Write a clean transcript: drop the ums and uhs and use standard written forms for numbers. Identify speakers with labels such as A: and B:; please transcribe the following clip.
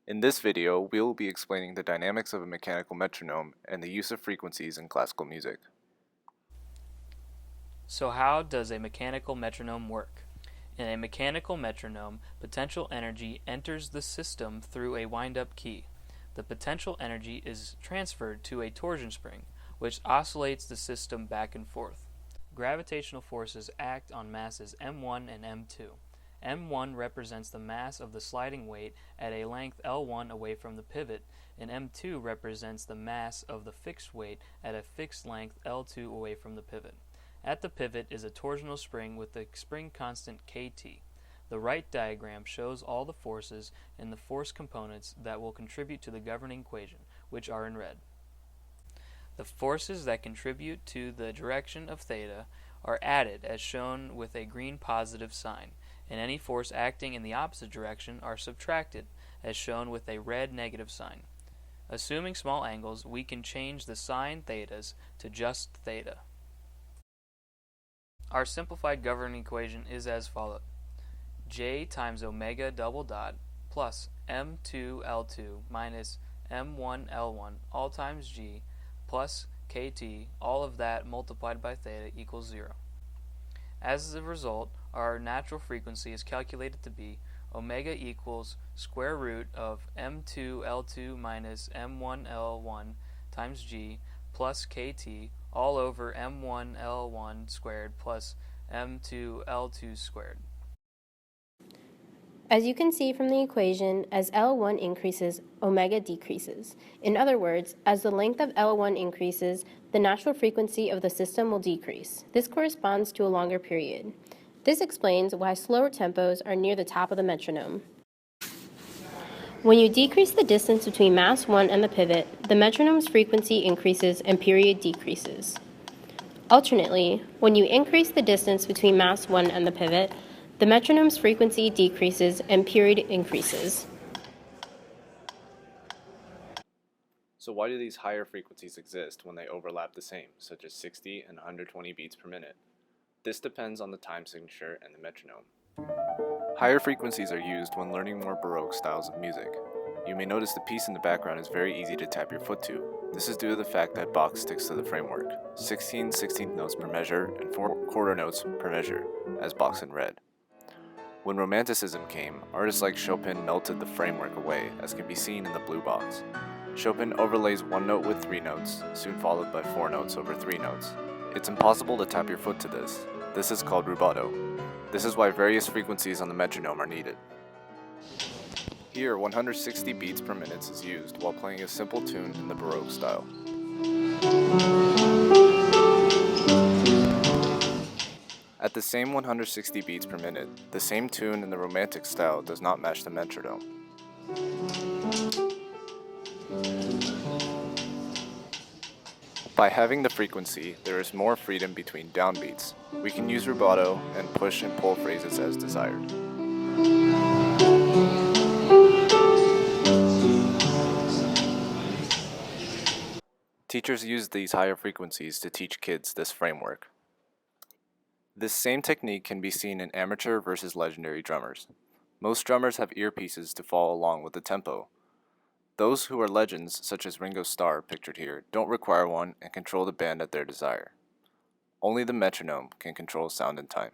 A: In this video, we will be explaining the dynamics of a mechanical metronome and the use of frequencies in classical music.
B: So how does a mechanical metronome work? In a mechanical metronome, potential energy enters the system through a wind-up key. The potential energy is transferred to a torsion spring, which oscillates the system back and forth. Gravitational forces act on masses m1 and m2. m1 represents the mass of the sliding weight at a length L1 away from the pivot, and m2 represents the mass of the fixed weight at a fixed length L2 away from the pivot. At the pivot is a torsional spring with the spring constant kT. The right diagram shows all the forces and the force components that will contribute to the governing equation, which are in red. The forces that contribute to the direction of theta are added as shown with a green positive sign, and any force acting in the opposite direction are subtracted as shown with a red negative sign. Assuming small angles, we can change the sign thetas to just theta. Our simplified governing equation is as follows: J times omega double dot plus m2L2 minus m1L1 all times G plus kt, all of that multiplied by theta equals 0. As a result, our natural frequency is calculated to be omega equals square root of m2L2 minus m1L1 times G plus kt all over m1L1 squared plus m2L2 squared.
C: As you can see from the equation, as L1 increases, omega decreases. In other words, as the length of L1 increases, the natural frequency of the system will decrease. This corresponds to a longer period. This explains why slower tempos are near the top of the metronome. When you decrease the distance between mass 1 and the pivot, the metronome's frequency increases and period decreases. Alternately, when you increase the distance between mass 1 and the pivot, the metronome's frequency decreases and period increases.
A: So why do these higher frequencies exist when they overlap the same, such as 60 and 120 beats per minute? This depends on the time signature and the metronome. Higher frequencies are used when learning more Baroque styles of music. You may notice the piece in the background is very easy to tap your foot to. This is due to the fact that Bach sticks to the framework, 16 16th notes per measure and 4 quarter notes per measure, as boxed in red. When Romanticism came, artists like Chopin melted the framework away, as can be seen in the blue box. Chopin overlays one note with 3 notes, soon followed by 4 notes over 3 notes. It's impossible to tap your foot to this. This is called rubato. This is why various frequencies on the metronome are needed. Here, 160 beats per minute is used while playing a simple tune in the Baroque style. At the same 160 beats per minute, the same tune in the Romantic style does not match the metronome. By having the frequency, there is more freedom between downbeats. We can use rubato and push and pull phrases as desired. Teachers use these higher frequencies to teach kids this framework. This same technique can be seen in amateur versus legendary drummers. Most drummers have earpieces to follow along with the tempo. Those who are legends, such as Ringo Starr, pictured here, don't require one and control the band at their desire. Only the metronome can control sound and time.